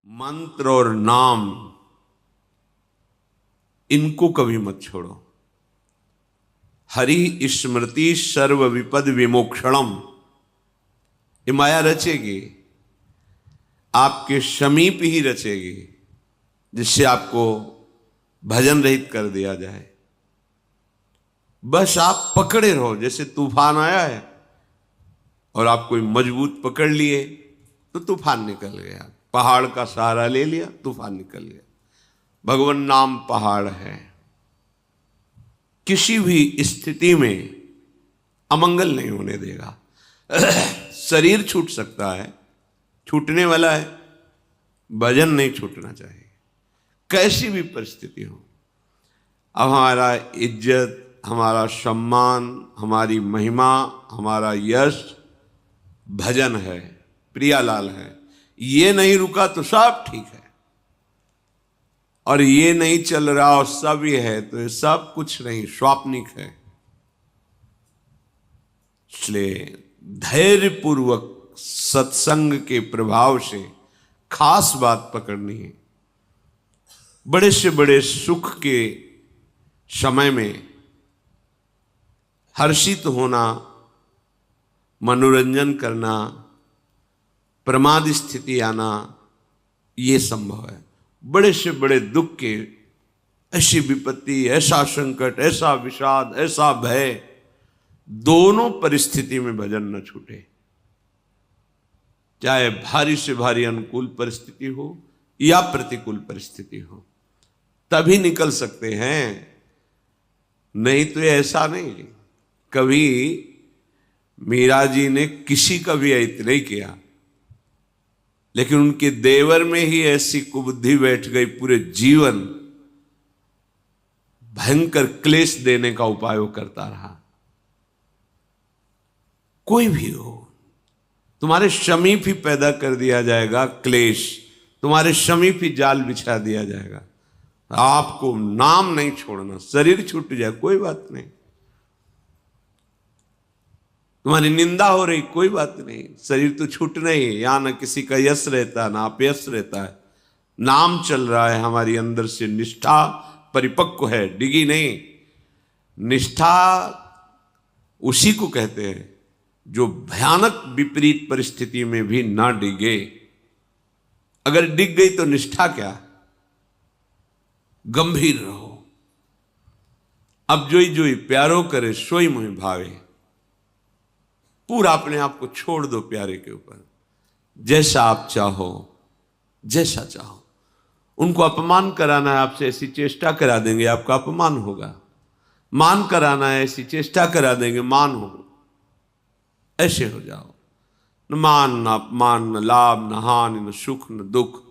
मंत्र और नाम इनको कभी मत छोड़ो। हरि स्मृति सर्व विपद विमोक्षणम। ये माया रचेगी, आपके समीप ही रचेगी, जिससे आपको भजन रहित कर दिया जाए। बस आप पकड़े रहो। जैसे तूफान आया है और आप कोई मजबूत पकड़ लिए तो तूफान निकल गया। पहाड़ का सहारा ले लिया, तूफान निकल गया। भगवान नाम पहाड़ है। किसी भी स्थिति में अमंगल नहीं होने देगा। शरीर छूट सकता है, छूटने वाला है, भजन नहीं छूटना चाहिए, कैसी भी परिस्थिति हो। अब हमारा इज्जत, हमारा सम्मान, हमारी महिमा, हमारा यश भजन है, प्रियालाल है। ये नहीं रुका तो सब ठीक है, और ये नहीं चल रहा और सब ये है तो ये सब कुछ नहीं, स्वाप्निक है। इसलिए धैर्यपूर्वक सत्संग के प्रभाव से खास बात पकड़नी है। बड़े से बड़े सुख के समय में हर्षित होना, मनोरंजन करना, प्रमाद स्थिति आना, ये संभव है। बड़े से बड़े दुख के, ऐसी विपत्ति, ऐसा संकट, ऐसा विषाद, ऐसा भय, दोनों परिस्थिति में भजन न छूटे। चाहे भारी से भारी अनुकूल परिस्थिति हो या प्रतिकूल परिस्थिति हो, तभी निकल सकते हैं। नहीं तो ऐसा नहीं। कभी मीरा जी ने किसी का भी हित नहीं किया, लेकिन उनके देवर में ही ऐसी कुबुद्धि बैठ गई, पूरे जीवन भयंकर क्लेश देने का उपाय वो करता रहा। कोई भी हो, तुम्हारे समीप ही पैदा कर दिया जाएगा क्लेश, तुम्हारे समीप ही जाल बिछा दिया जाएगा। आपको नाम नहीं छोड़ना। शरीर छूट जाए कोई बात नहीं, तुम्हारी निंदा हो रही कोई बात नहीं, शरीर तो छूटना ही है। यहां ना किसी का यश रहता है ना अपयश रहता है। नाम चल रहा है, हमारी अंदर से निष्ठा परिपक्व है, डिगी नहीं। निष्ठा उसी को कहते हैं जो भयानक विपरीत परिस्थिति में भी ना डिगे। अगर डिग गई तो निष्ठा क्या? गंभीर रहो। अब जोई जोई प्यारो करे सोई मुहि भावे। पूरा अपने आप को छोड़ दो प्यारे के ऊपर। जैसा आप चाहो, जैसा चाहो। उनको अपमान कराना है आपसे, ऐसी चेष्टा करा देंगे, आपका अपमान होगा। मान कराना है, ऐसी चेष्टा करा देंगे, मान होगा। ऐसे हो जाओ। न मान न अपमान, न लाभ न हानि, न सुख न दुख।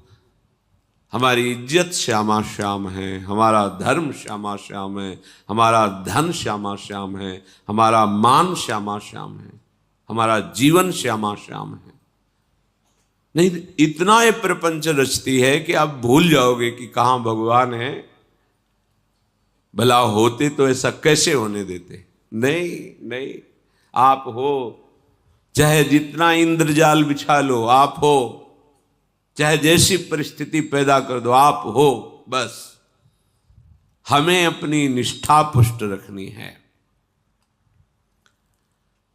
हमारी इज्जत श्यामा श्याम है, हमारा धर्म श्यामा श्याम है, हमारा धन श्यामा श्याम है, हमारा मान श्यामा श्याम है, हमारा जीवन श्यामा श्याम है। नहीं, इतना ये प्रपंच रचती है कि आप भूल जाओगे कि कहां भगवान है। भला होते तो ऐसा कैसे होने देते? नहीं नहीं, आप हो। चाहे जितना इंद्रजाल बिछा लो, आप हो। चाहे जैसी परिस्थिति पैदा कर दो, आप हो। बस हमें अपनी निष्ठा पुष्ट रखनी है।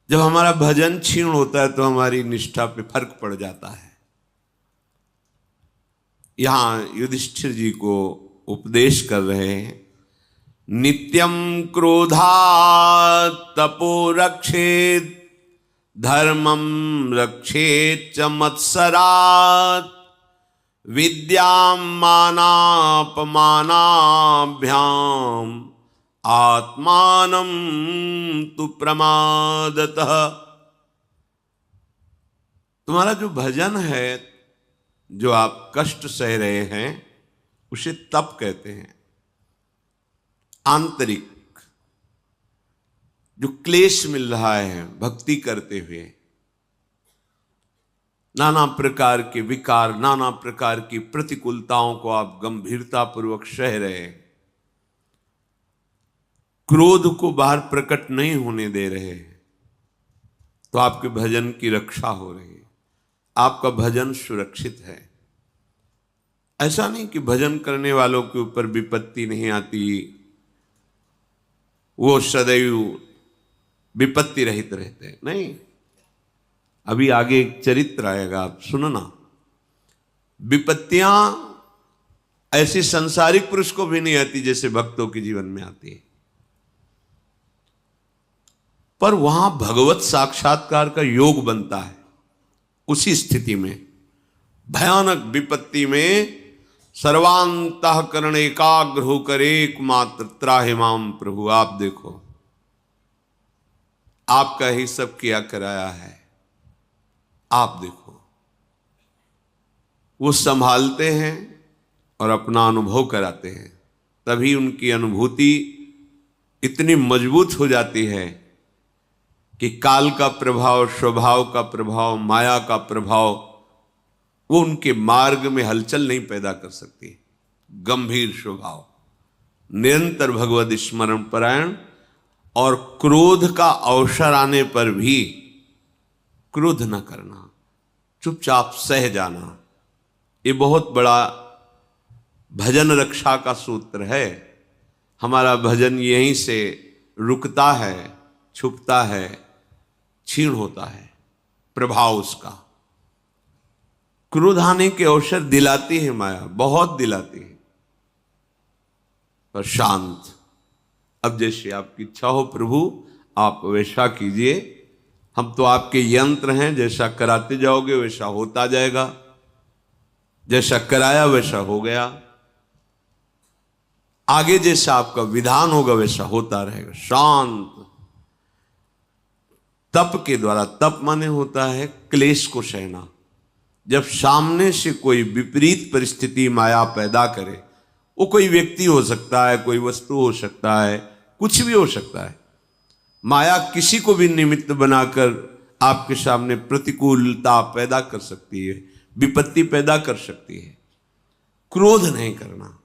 जब हमारा भजन क्षीण होता है तो हमारी निष्ठा पे फर्क पड़ जाता है। यहां युधिष्ठिर जी को उपदेश कर रहे हैं। नित्यम क्रोधात् तपो रक्षेत्, धर्मम रक्षेत् च मत्सरात्, विद्यां मानापमानाभ्याम आत्मानं तु प्रमादतः। तुम्हारा जो भजन है, जो आप कष्ट सह रहे हैं, उसे तप कहते हैं। आंतरिक जो क्लेश मिल रहा है भक्ति करते हुए, नाना प्रकार के विकार, नाना प्रकार की प्रतिकूलताओं को आप गंभीरता पूर्वक सह रहे हैं, क्रोध को बाहर प्रकट नहीं होने दे रहे, तो आपके भजन की रक्षा हो रही है, आपका भजन सुरक्षित है। ऐसा नहीं कि भजन करने वालों के ऊपर विपत्ति नहीं आती, वो सदैव विपत्ति रहित रहते, नहीं। अभी आगे एक चरित्र आएगा, आप सुनना। विपत्तियां ऐसी संसारिक पुरुष को भी नहीं आती जैसे भक्तों के जीवन में आती है, पर वहां भगवत साक्षात्कार का योग बनता है। उसी स्थिति में, भयानक विपत्ति में सर्वांतःकरण एकाग्र होकर एकमात्र त्राहि माम प्रभु, आप देखो, आपका ही सब किया कराया है, आप देखो। वो संभालते हैं और अपना अनुभव कराते हैं, तभी उनकी अनुभूति इतनी मजबूत हो जाती है कि काल का प्रभाव, स्वभाव का प्रभाव, माया का प्रभाव वो उनके मार्ग में हलचल नहीं पैदा कर सकती। गंभीर स्वभाव, निरंतर भगवत स्मरण परायण, और क्रोध का अवसर आने पर भी क्रोध न करना, चुपचाप सह जाना। ये बहुत बड़ा भजन रक्षा का सूत्र है। हमारा भजन यहीं से रुकता है, छुपता है, क्षीण होता है प्रभाव उसका। क्रोध आने के अवसर दिलाती है माया, बहुत दिलाती है, पर शांत। अब जैसे आपकी इच्छा हो प्रभु, आप वैसा कीजिए, हम तो आपके यंत्र हैं, जैसा कराते जाओगे वैसा होता जाएगा, जैसा कराया वैसा हो गया, आगे जैसा आपका विधान होगा वैसा होता रहेगा। शांत। तप के द्वारा, तप माने होता है क्लेश को सहना। जब सामने से कोई विपरीत परिस्थिति माया पैदा करे, वो कोई व्यक्ति हो सकता है, कोई वस्तु हो सकता है, कुछ भी हो सकता है, माया किसी को भी निमित्त बनाकर आपके सामने प्रतिकूलता पैदा कर सकती है, विपत्ति पैदा कर सकती है। क्रोध नहीं करना।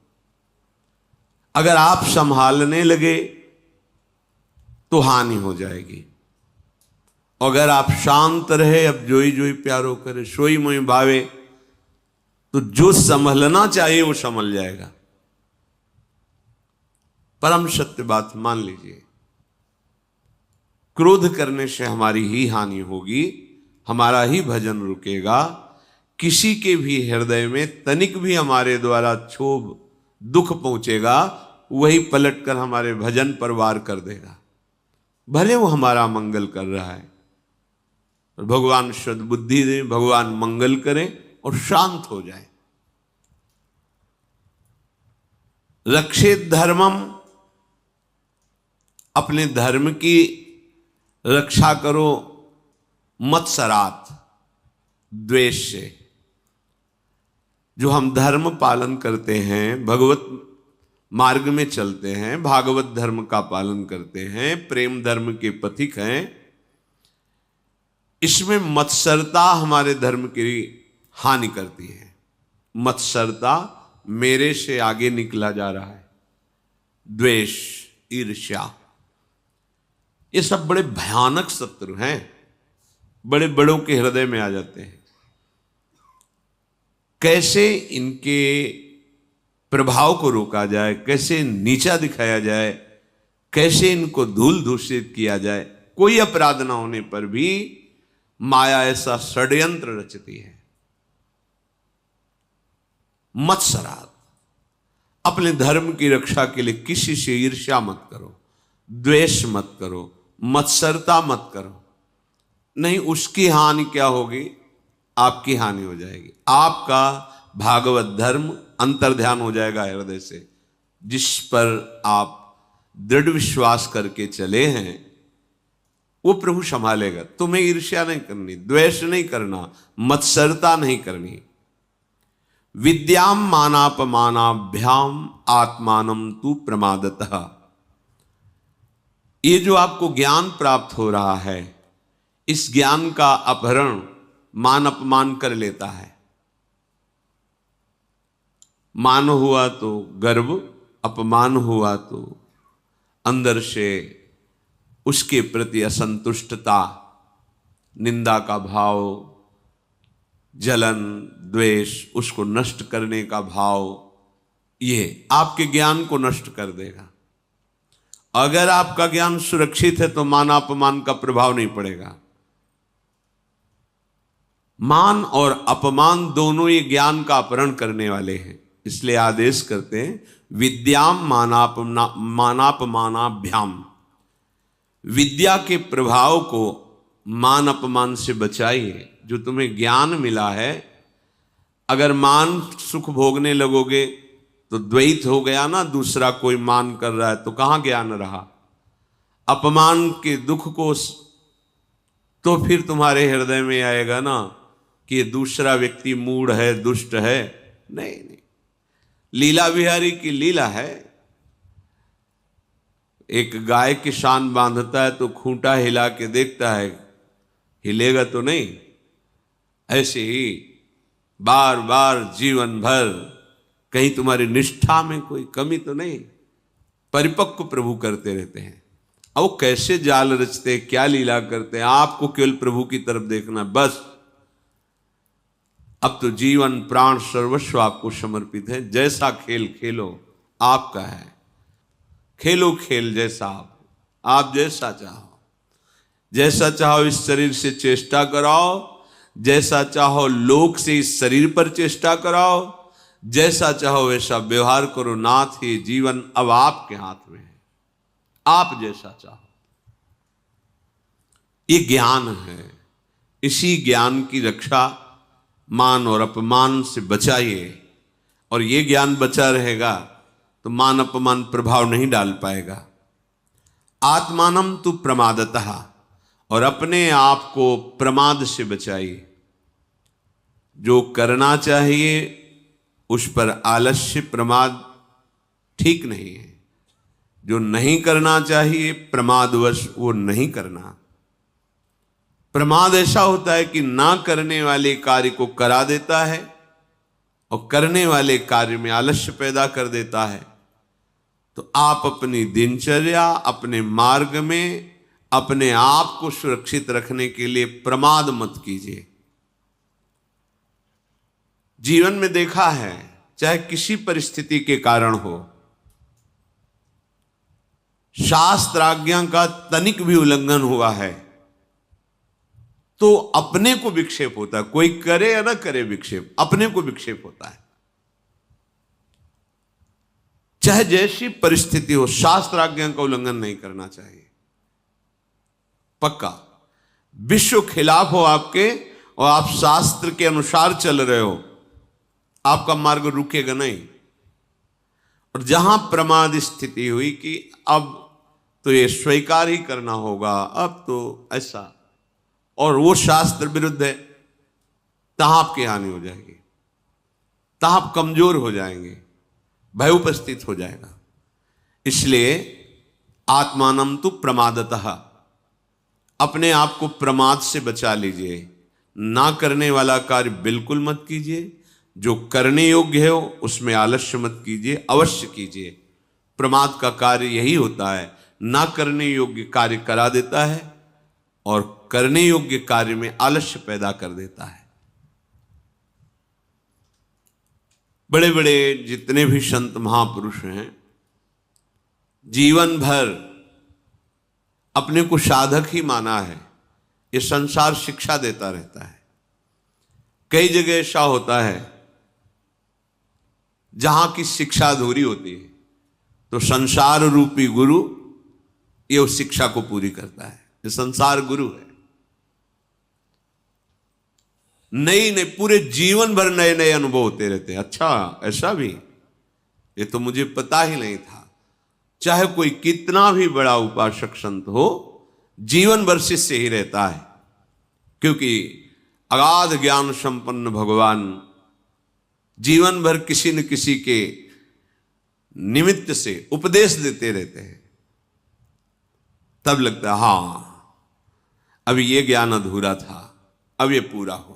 अगर आप संभालने लगे तो हानि हो जाएगी। अगर आप शांत रहे, अब जोई जोई प्यारो करे सोई मोई भावे, तो जो संभलना चाहिए वो संभल जाएगा। परम सत्य बात मान लीजिए, क्रोध करने से हमारी ही हानि होगी, हमारा ही भजन रुकेगा। किसी के भी हृदय में तनिक भी हमारे द्वारा क्षोभ दुख पहुंचेगा, वही पलटकर हमारे भजन पर वार कर देगा, भले वो हमारा मंगल कर रहा है। भगवान सद्बुद्धि दे, भगवान मंगल करें और शांत हो जाए। रक्षित धर्मम, अपने धर्म की रक्षा करो, मत्सरात, द्वेष से। जो हम धर्म पालन करते हैं, भगवत मार्ग में चलते हैं, भागवत धर्म का पालन करते हैं, प्रेम धर्म के पथिक हैं, इसमें मत्सरता हमारे धर्म की हानि करती है। मत्सरता, मेरे से आगे निकला जा रहा है, द्वेष, ईर्ष्या, ये सब बड़े भयानक शत्रु हैं, बड़े बड़ों के हृदय में आ जाते हैं। कैसे इनके प्रभाव को रोका जाए, कैसे नीचा दिखाया जाए, कैसे इनको धूल दूषित किया जाए। कोई अपराध ना होने पर भी माया ऐसा षड्यंत्र रचती है। मत्सरात, अपने धर्म की रक्षा के लिए किसी से ईर्ष्या मत करो, द्वेष मत करो, मत्सरता मत करो। नहीं, उसकी हानि क्या होगी, आपकी हानि हो जाएगी। आपका भागवत धर्म अंतर्ध्यान हो जाएगा हृदय से, जिस पर आप दृढ़ विश्वास करके चले हैं वो प्रभु संभालेगा। तुम्हें ईर्ष्या नहीं करनी, द्वेष नहीं करना, मत्सरता नहीं करनी। विद्याम मानापमानाभ्याम आत्मानम तु प्रमादतः। ये जो आपको ज्ञान प्राप्त हो रहा है, इस ज्ञान का अपहरण मान अपमान कर लेता है। मान हुआ तो गर्व, अपमान हुआ तो अंदर से उसके प्रति असंतुष्टता, निंदा का भाव, जलन, द्वेष, उसको नष्ट करने का भाव, ये आपके ज्ञान को नष्ट कर देगा। अगर आपका ज्ञान सुरक्षित है तो मान अपमान का प्रभाव नहीं पड़ेगा। मान और अपमान दोनों ये ज्ञान का अपहरण करने वाले हैं। इसलिए आदेश करते हैं विद्याम मानापमानाभ्याम, विद्या के प्रभाव को मान अपमान से बचाइए। जो तुम्हें ज्ञान मिला है, अगर मान सुख भोगने लगोगे तो द्वैत हो गया ना, दूसरा कोई मान कर रहा है तो कहां ज्ञान रहा। अपमान के दुख को तो फिर तुम्हारे हृदय में आएगा ना कि ये दूसरा व्यक्ति मूढ़ है, दुष्ट है। नहीं नहीं, लीला बिहारी की लीला है। एक गाय की शान बांधता है तो खूंटा हिला के देखता है, हिलेगा तो नहीं। ऐसे ही बार बार जीवन भर कहीं तुम्हारी निष्ठा में कोई कमी तो नहीं, परिपक्व प्रभु करते रहते हैं। अब वो कैसे जाल रचते, क्या लीला करते हैं, आपको केवल प्रभु की तरफ देखना बस। अब तो जीवन प्राण सर्वस्व आपको समर्पित है। जैसा खेल खेलो, आपका है। खेलो खेल जैसा आप जैसा चाहो, जैसा चाहो इस शरीर से चेष्टा कराओ, जैसा चाहो लोक से इस शरीर पर चेष्टा कराओ, जैसा चाहो वैसा व्यवहार करो। नाथ, ये जीवन अब आपके हाथ में है, आप जैसा चाहो। ये ज्ञान है, इसी ज्ञान की रक्षा मान और अपमान से बचाइए। और ये ज्ञान बचा रहेगा तो मान अपमान प्रभाव नहीं डाल पाएगा। आत्मानम तु प्रमादतः, और अपने आप को प्रमाद से बचाइए। जो करना चाहिए उस पर आलस्य, प्रमाद ठीक नहीं है। जो नहीं करना चाहिए प्रमादवश वो नहीं करना। प्रमाद ऐसा होता है कि ना करने वाले कार्य को करा देता है और करने वाले कार्य में आलस्य पैदा कर देता है। तो आप अपनी दिनचर्या, अपने मार्ग में अपने आप को सुरक्षित रखने के लिए प्रमाद मत कीजिए। जीवन में देखा है, चाहे किसी परिस्थिति के कारण हो, शास्त्र आज्ञा का तनिक भी उल्लंघन हुआ है तो अपने को विक्षेप होता है। कोई करे या ना करे विक्षेप, अपने को विक्षेप होता है। चाहे जैसी परिस्थिति हो, शास्त्र आज्ञा का उल्लंघन नहीं करना चाहिए। पक्का विश्व खिलाफ हो आपके और आप शास्त्र के अनुसार चल रहे हो, आपका मार्ग रुकेगा नहीं। और जहां प्रमाद स्थिति हुई कि अब तो ये स्वीकार ही करना होगा, अब तो ऐसा, और वो शास्त्र विरुद्ध है, तहां आपकी हानि हो जाएगी, तहां आप कमजोर हो जाएंगे, भय उपस्थित हो जाएगा। इसलिए आत्मानम तु प्रमादतः, अपने आप को प्रमाद से बचा लीजिए। ना करने वाला कार्य बिल्कुल मत कीजिए, जो करने योग्य हो उसमें आलस्य मत कीजिए, अवश्य कीजिए। प्रमाद का कार्य यही होता है, ना करने योग्य कार्य करा देता है और करने योग्य कार्य में आलस्य पैदा कर देता है। बड़े बड़े जितने भी संत महापुरुष हैं, जीवन भर अपने को साधक ही माना है। ये संसार शिक्षा देता रहता है। कई जगह ऐसा होता है जहां की शिक्षा अधूरी होती है तो संसार रूपी गुरु ये उस शिक्षा को पूरी करता है। ये संसार गुरु है। नई नई पूरे जीवन भर नए नए अनुभव होते रहते हैं। अच्छा, ऐसा भी, ये तो मुझे पता ही नहीं था। चाहे कोई कितना भी बड़ा उपासक संत हो, जीवन भर शिष्य ही रहता है, क्योंकि अगाध ज्ञान संपन्न भगवान जीवन भर किसी न किसी के निमित्त से उपदेश देते रहते हैं। तब लगता है हाँ, अब ये ज्ञान अधूरा था, अब ये पूरा हुआ।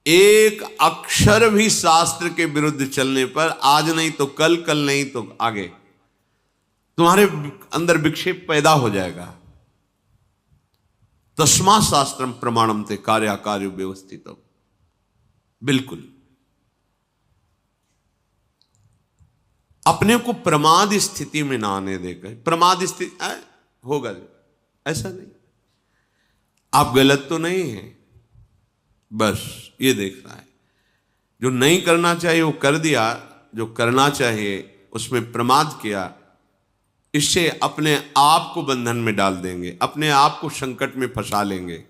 एक अक्षर भी शास्त्र के विरुद्ध चलने पर आज नहीं तो कल, कल नहीं तो आगे तुम्हारे अंदर विक्षेप पैदा हो जाएगा। तस्मा शास्त्रम प्रमाणम ते कार्य व्यवस्थित। बिल्कुल अपने को प्रमाद स्थिति में ना आने देकर। प्रमाद स्थिति होगा ऐसा नहीं, आप गलत तो नहीं है, बस ये देखना है। जो नहीं करना चाहिए वो कर दिया, जो करना चाहिए उसमें प्रमाद किया, इससे अपने आप को बंधन में डाल देंगे, अपने आप को संकट में फंसा लेंगे।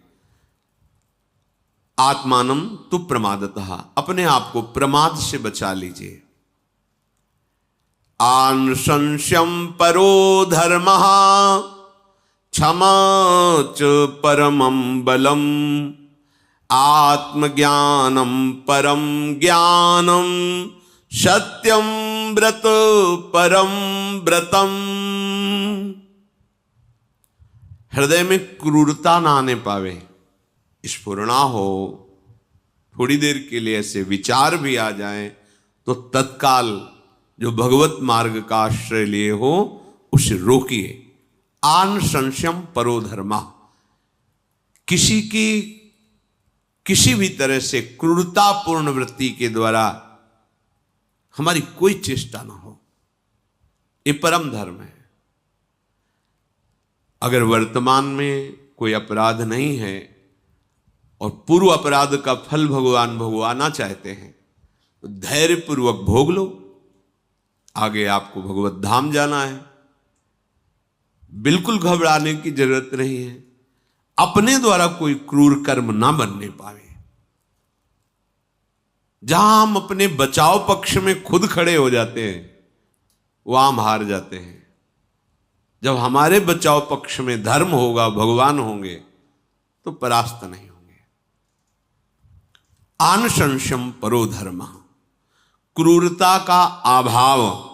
आत्मानम तु प्रमादतः, अपने आप को प्रमाद से बचा लीजिए। आनुशंस्यम परो धर्मः क्षमा च परमं बलम आत्मज्ञानम परम ज्ञानम सत्यम व्रत परम व्रतम। हृदय में क्रूरता ना आने पावे, स्फुरणा हो, थोड़ी देर के लिए ऐसे विचार भी आ जाएं तो तत्काल जो भगवत मार्ग का आश्रय लिए हो उसे रोकिए। आन संशयम परो धर्मा, किसी भी तरह से क्रूरतापूर्ण वृत्ति के द्वारा हमारी कोई चेष्टा ना हो, ये परम धर्म है। अगर वर्तमान में कोई अपराध नहीं है और पूर्व अपराध का फल भगवान भगवाना चाहते हैं तो धैर्यपूर्वक भोग लो, आगे आपको भगवत धाम जाना है, बिल्कुल घबराने की जरूरत नहीं है। अपने द्वारा कोई क्रूर कर्म ना बनने पावे। जहां हम अपने बचाव पक्ष में खुद खड़े हो जाते हैं वहां हम हार जाते हैं। जब हमारे बचाव पक्ष में धर्म होगा, भगवान होंगे, तो परास्त नहीं होंगे। आनुशंसम परो धर्म, क्रूरता का अभाव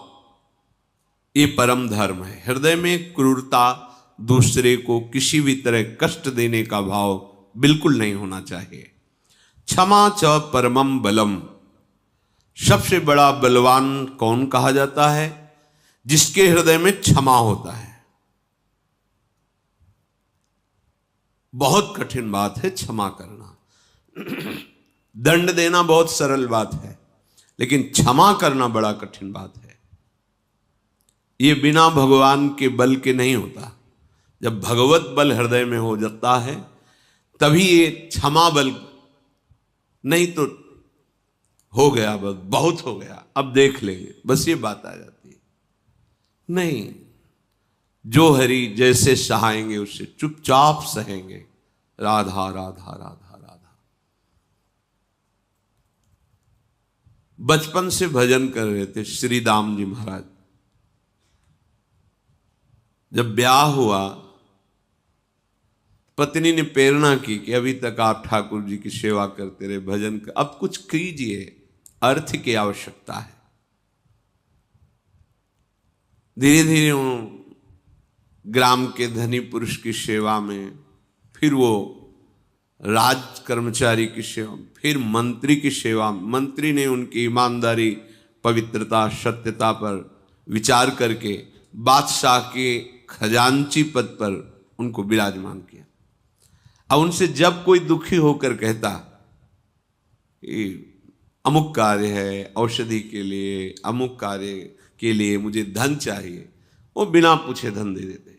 ये परम धर्म है। हृदय में क्रूरता, दूसरे को किसी भी तरह कष्ट देने का भाव बिल्कुल नहीं होना चाहिए। क्षमा च परमम बलम, सबसे बड़ा बलवान कौन कहा जाता है? जिसके हृदय में क्षमा होता है। बहुत कठिन बात है क्षमा करना। दंड देना बहुत सरल बात है, लेकिन क्षमा करना बड़ा कठिन बात है। ये बिना भगवान के बल के नहीं होता। जब भगवत बल हृदय में हो जाता है तभी ये क्षमा बल, नहीं तो हो गया, बस बहुत हो गया, अब देख लेंगे, बस ये बात आ जाती है। नहीं, जो हरि जैसे सहाएंगे उससे चुपचाप सहेंगे। राधा राधा राधा राधा। बचपन से भजन कर रहे थे श्री दाम जी महाराज। जब ब्याह हुआ, पत्नी ने प्रेरणा की कि अभी तक आप ठाकुर जी की सेवा करते रहे, भजन कर, अब कुछ कीजिए, अर्थ की आवश्यकता है। धीरे धीरे वो ग्राम के धनी पुरुष की सेवा में, फिर वो राज कर्मचारी की सेवा, फिर मंत्री की सेवा। मंत्री ने उनकी ईमानदारी, पवित्रता, सत्यता पर विचार करके बादशाह के खजांची पद पर उनको विराजमान किया। अब उनसे जब कोई दुखी होकर कहता अमुक कार्य है, औषधि के लिए, अमुक कार्य के लिए मुझे धन चाहिए, वो बिना पूछे धन दे देते।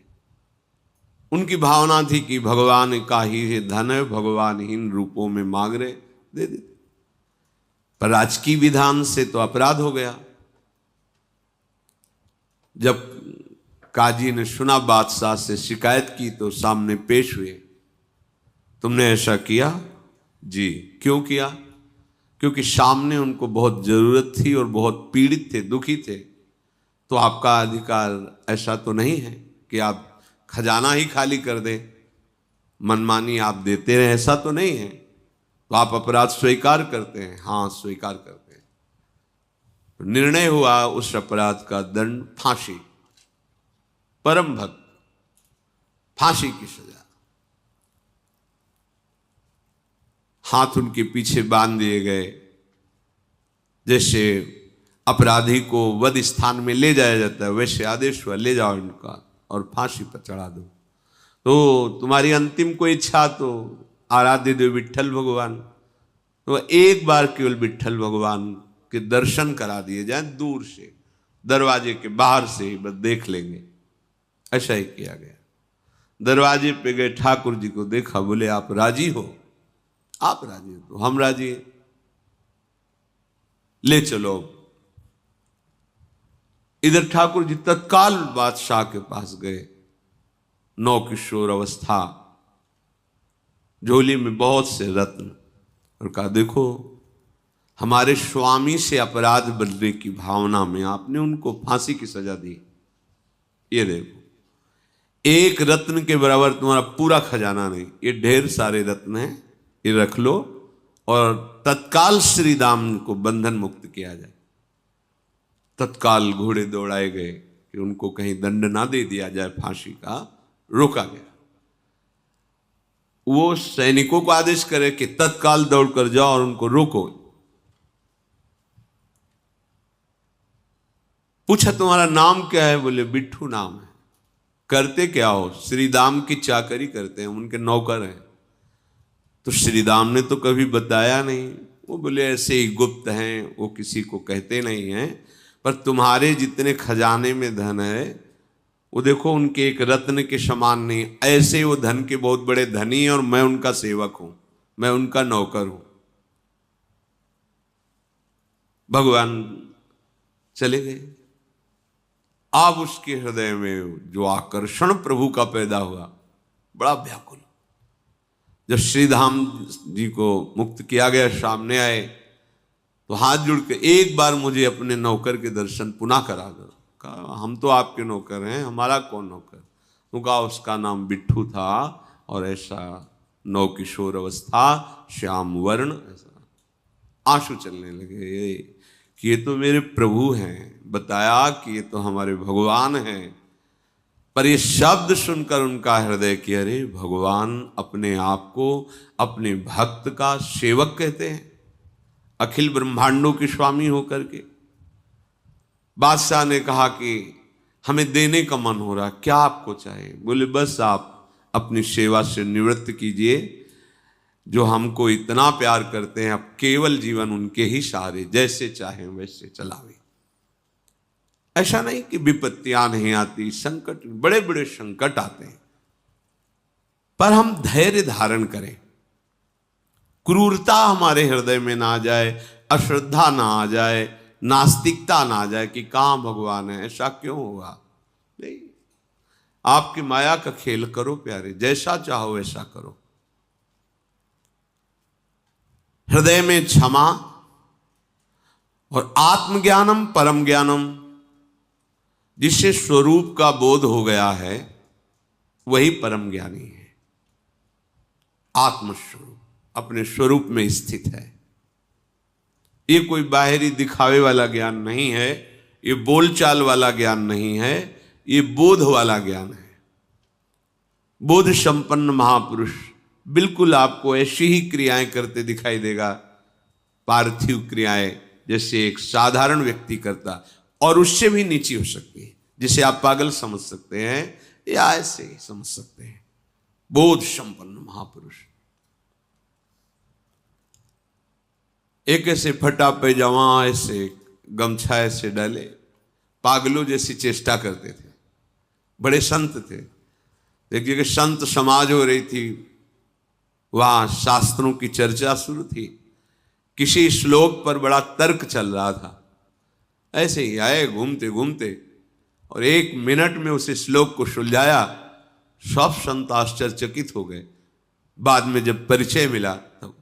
उनकी भावना थी कि भगवान का ही धन है, भगवानहीन रूपों में मांग रहे, दे देते। पर राजकीय विधान से तो अपराध हो गया। जब काजी ने सुना, बादशाह से शिकायत की, तो सामने पेश हुए। तुमने ऐसा किया? जी। क्यों किया? क्योंकि सामने उनको बहुत जरूरत थी और बहुत पीड़ित थे, दुखी थे। तो आपका अधिकार ऐसा तो नहीं है कि आप खजाना ही खाली कर दें, मनमानी आप देते रहे, ऐसा तो नहीं है। तो आप अपराध स्वीकार करते हैं? हाँ, स्वीकार करते हैं। तो निर्णय हुआ उस अपराध का दंड फांसी। परम भक्त, फांसी की सजा। हाथ उनके पीछे बांध दिए गए। जैसे अपराधी को वध स्थान में ले जाया जाता है, वैसे आदेश हुआ, ले जाओ इनका और फांसी पर चढ़ा दो। तो तुम्हारी अंतिम कोई इच्छा तो आराध्य देव विट्ठल भगवान, तो एक बार केवल विट्ठल भगवान के दर्शन करा दिए जाए दूर से, दरवाजे के बाहर से ही बस देख लेंगे। ऐसा ही किया गया। दरवाजे पे गए, ठाकुर जी को देखा, बोले आप राजी हो? आप राजी हो तो हम राजी हैं, ले चलो। इधर ठाकुर जी तत्काल बादशाह के पास गए, नौ किशोर अवस्था, झोली में बहुत से रत्न, और कहा देखो हमारे स्वामी से अपराध बदलने की भावना में आपने उनको फांसी की सजा दी। ये देखो, एक रत्न के बराबर तुम्हारा पूरा खजाना नहीं, ये ढेर सारे रत्न हैं, ये रख लो और तत्काल श्री राम को बंधन मुक्त किया जाए। तत्काल घोड़े दौड़ाए गए कि उनको कहीं दंड ना दे दिया जाए, फांसी का रोका गया। वो सैनिकों को आदेश करे कि तत्काल दौड़कर जाओ और उनको रोको। पूछा तुम्हारा नाम क्या है? बोले बिट्ठू नाम है। करते क्या हो? श्री राम की चाकरी करते हैं, उनके नौकर हैं। तो श्री राम ने तो कभी बताया नहीं। वो बोले ऐसे ही गुप्त हैं, वो किसी को कहते नहीं हैं, पर तुम्हारे जितने खजाने में धन है वो देखो उनके एक रत्न के समान नहीं। ऐसे वो धन के बहुत बड़े धनी हैं और मैं उनका सेवक हूं, मैं उनका नौकर हूं। भगवान चले गए। अब उसके हृदय में जो आकर्षण प्रभु का पैदा हुआ, बड़ा व्याकुल। जब श्रीधाम जी को मुक्त किया गया, सामने आए तो हाथ जोड़ के एक बार मुझे अपने नौकर के दर्शन पुनः करा दो। कहा हम तो आपके नौकर हैं, हमारा कौन नौकर? तो कहा उसका नाम बिट्ठू था और ऐसा नौ किशोर अवस्था, श्याम वर्ण, ऐसा। आंसू चलने लगे कि ये तो मेरे प्रभु हैं, बताया कि ये तो हमारे भगवान हैं। पर ये शब्द सुनकर उनका हृदय कि अरे भगवान अपने आप को अपने भक्त का सेवक कहते हैं, अखिल ब्रह्मांडों के स्वामी होकर के। बादशाह ने कहा कि हमें देने का मन हो रहा, क्या आपको चाहिए? बोले बस आप अपनी सेवा से निवृत्त कीजिए, जो हमको इतना प्यार करते हैं, अब केवल जीवन उनके ही सहारे, जैसे चाहें वैसे चलावे। ऐसा नहीं कि विपत्तियां नहीं आती, संकट, बड़े बड़े संकट आते हैं, पर हम धैर्य धारण करें, क्रूरता हमारे हृदय में ना आ जाए, अश्रद्धा ना आ जाए, नास्तिकता ना आ जाए कि कहां भगवान है, ऐसा क्यों होगा। नहीं, आपकी माया का खेल करो प्यारे, जैसा चाहो वैसा करो। हृदय में क्षमा और आत्मज्ञानम परम ज्ञानम, जिससे स्वरूप का बोध हो गया है वही परम ज्ञानी है। आत्मस्वरूप अपने स्वरूप में स्थित है। ये कोई बाहरी दिखावे वाला ज्ञान नहीं है, ये बोलचाल वाला ज्ञान नहीं है, ये बोध वाला ज्ञान है। बोध संपन्न महापुरुष बिल्कुल आपको ऐसी ही क्रियाएं करते दिखाई देगा, पार्थिव क्रियाएं, जैसे एक साधारण व्यक्ति करता, और उससे भी नीची हो सकती है, जिसे आप पागल समझ सकते हैं या ऐसे ही समझ सकते हैं। बोध संपन्न महापुरुष एक ऐसे फटा पैजामा, ऐसे गमछा ऐसे डाले, पागलों जैसी चेष्टा करते थे। बड़े संत थे। देखिए कि संत समाज हो रही थी, वहां शास्त्रों की चर्चा शुरू थी, किसी श्लोक पर बड़ा तर्क चल रहा था। ऐसे ही आए घूमते घूमते और 1 मिनट में उस श्लोक को सुलझाया। सब संत आश्चर्यचकित हो गए। बाद में जब परिचय मिला, तब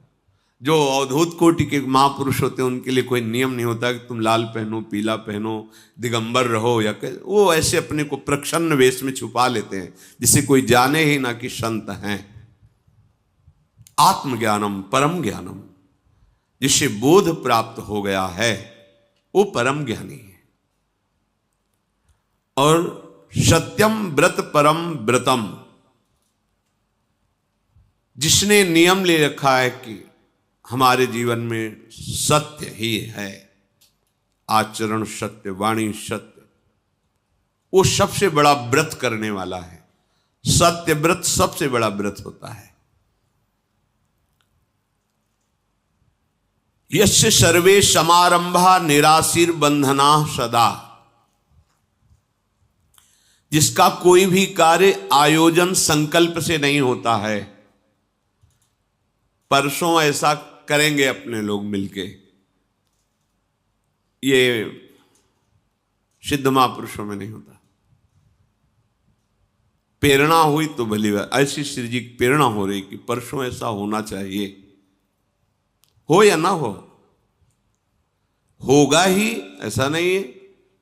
जो अवधूत कोटि के महापुरुष होते हैं उनके लिए कोई नियम नहीं होता कि तुम लाल पहनो, पीला पहनो, दिगंबर रहो, या वो ऐसे अपने को प्रच्छन्न वेश में छुपा लेते हैं जिसे कोई जाने ही ना कि संत हैं। आत्मज्ञानम परम ज्ञानम, जिससे बोध प्राप्त हो गया है वो परम ज्ञानी है। और सत्यम व्रत परम व्रतम, जिसने नियम ले रखा है कि हमारे जीवन में सत्य ही है, आचरण सत्य, वाणी सत्य, वो सबसे बड़ा व्रत करने वाला है। सत्य व्रत सबसे बड़ा व्रत होता है। यस्य सर्वे समारंभा निराशीर बंधना सदा, जिसका कोई भी कार्य आयोजन संकल्प से नहीं होता है। परसों ऐसा करेंगे अपने लोग मिलके, ये सिद्ध महापुरुषों में नहीं होता। प्रेरणा हुई तो भली बात, ऐसी श्री जी की प्रेरणा हो रही कि परसों ऐसा होना चाहिए, हो या ना हो, होगा ही ऐसा नहीं है,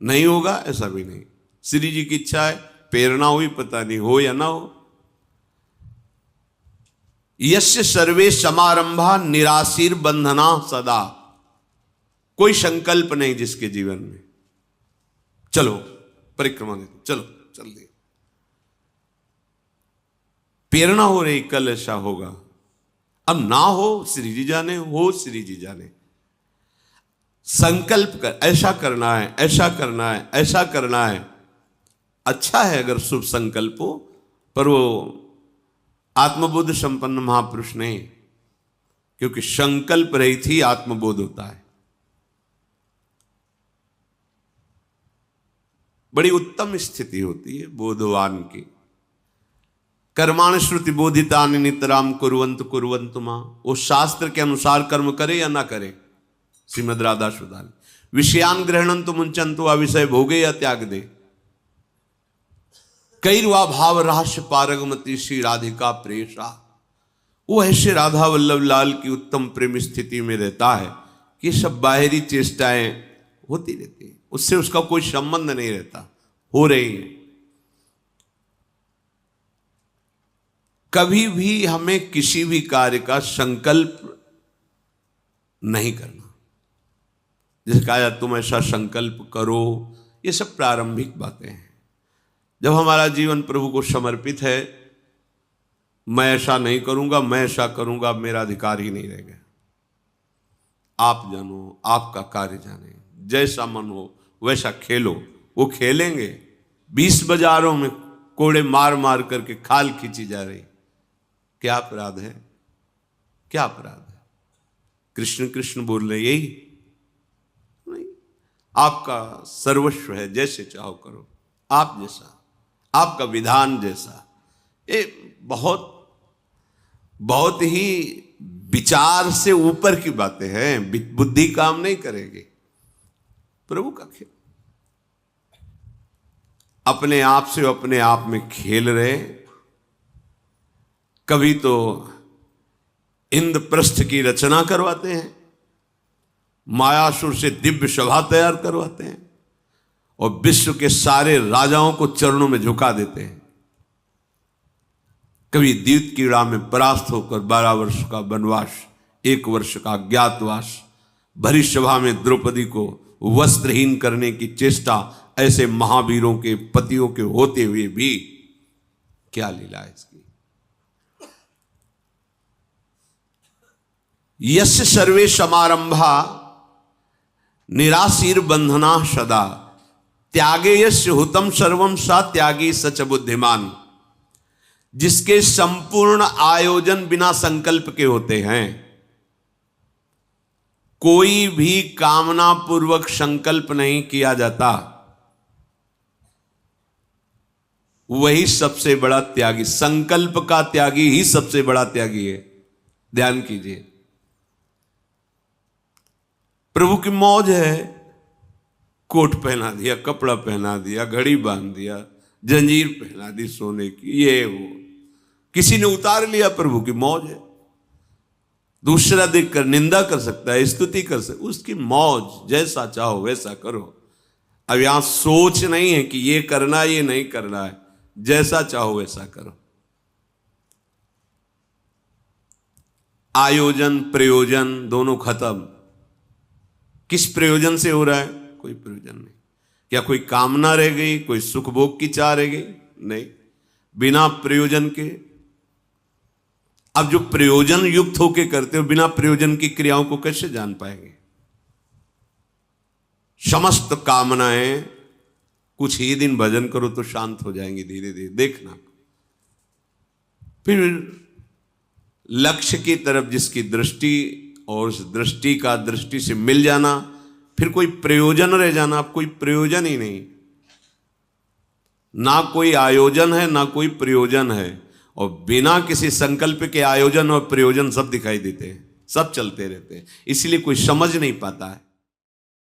नहीं होगा ऐसा भी नहीं। श्री जी की इच्छा है, प्रेरणा हुई, पता नहीं हो या ना हो। यस्य सर्वे समारंभा निराशीर बंधना सदा, कोई संकल्प नहीं जिसके जीवन में, चलो परिक्रमा देते, चलो चल दे, प्रेरणा हो रही कल ऐसा होगा। अब ना हो श्री जी जाने, हो श्री जी जाने। संकल्प कर, ऐसा करना है, ऐसा करना है, ऐसा करना है। अच्छा है अगर शुभ संकल्प हो, पर वो आत्मबोध संपन्न महापुरुष नहीं, क्योंकि संकल्प रहित ही आत्मबोध होता है। बड़ी उत्तम स्थिति होती है बोधवान की। कर्माण श्रुति बोधितानि नितराम कुर्वन्तु कुर्वन्तु मां, वो शास्त्र के अनुसार कर्म करे या ना करे। श्रीमद् राधा सुधान विषयान ग्रहणंतु मुंचन्तु अविषय भोगे या त्याग दे, कैर्वा भाव रहस्य पारगमति श्री राधिका प्रेषा। वो ऐसे राधा वल्लभ लाल की उत्तम प्रेम स्थिति में रहता है कि सब बाहरी चेष्टाएं होती रहती है, उससे उसका कोई संबंध नहीं रहता, हो रही है। कभी भी हमें किसी भी कार्य का संकल्प नहीं करना। जैसे कहा तुम ऐसा संकल्प करो, ये सब प्रारंभिक बातें हैं। जब हमारा जीवन प्रभु को समर्पित है, मैं ऐसा नहीं करूंगा, मैं ऐसा करूंगा, मेरा अधिकार ही नहीं रह गया। आप जानो, आपका कार्य जाने, जैसा मन हो वैसा खेलो। वो खेलेंगे, 20 बाजारों में कोड़े मार मार करके खाल खींची जा रही, क्या अपराध है, क्या अपराध है? कृष्ण कृष्ण बोल रहे, यही नहीं। आपका सर्वस्व है, जैसे चाहो करो, आप जैसा, आपका विधान जैसा। ये बहुत बहुत ही विचार से ऊपर की बातें हैं, बुद्धि काम नहीं करेगी। प्रभु का खेल, अपने आप से अपने आप में खेल रहे। कभी तो इंद्रप्रस्थ की रचना करवाते हैं, मायासुर से दिव्य सभा तैयार करवाते हैं, और विश्व के सारे राजाओं को चरणों में झुका देते हैं। कभी द्यूत कीड़ा में परास्त होकर 12 वर्ष का वनवास, 1 वर्ष का अज्ञातवास, भरी सभा में द्रौपदी को वस्त्रहीन करने की चेष्टा, ऐसे महावीरों के पतियों के होते हुए भी क्या लीला है इसकी। यस्य सर्वे समारंभा निराशीर बंधना सदा, त्यागे यस्य हुतम सर्वम सा त्यागी सच बुद्धिमान। जिसके संपूर्ण आयोजन बिना संकल्प के होते हैं, कोई भी कामना पूर्वक संकल्प नहीं किया जाता, वही सबसे बड़ा त्यागी। संकल्प का त्यागी ही सबसे बड़ा त्यागी है। ध्यान कीजिए, प्रभु की मौज है, कोट पहना दिया, कपड़ा पहना दिया, घड़ी बांध दिया, जंजीर पहना दी सोने की, ये वो किसी ने उतार लिया, प्रभु की मौज है। दूसरा देखकर निंदा कर सकता है, स्तुति कर सकता है, उसकी मौज, जैसा चाहो वैसा करो। अब यहां सोच नहीं है कि ये करना ये नहीं करना है, जैसा चाहो वैसा करो। आयोजन प्रयोजन दोनों खत्म। किस प्रयोजन से हो रहा है? कोई प्रयोजन नहीं। क्या कोई कामना रह गई, कोई सुख भोग की चाह रह गई? नहीं, बिना प्रयोजन के। अब जो प्रयोजन युक्त होके करते हो, बिना प्रयोजन की क्रियाओं को कैसे जान पाएंगे? समस्त कामनाएं, कुछ ही दिन भजन करो तो शांत हो जाएंगी धीरे धीरे, देखना। फिर लक्ष्य की तरफ जिसकी दृष्टि और उस दृष्टि का दृष्टि से मिल जाना, फिर कोई प्रयोजन रह जाना, अब कोई प्रयोजन ही नहीं, ना कोई आयोजन है ना कोई प्रयोजन है, और बिना किसी संकल्प के आयोजन और प्रयोजन सब दिखाई देते हैं, सब चलते रहते हैं, इसलिए कोई समझ नहीं पाता है।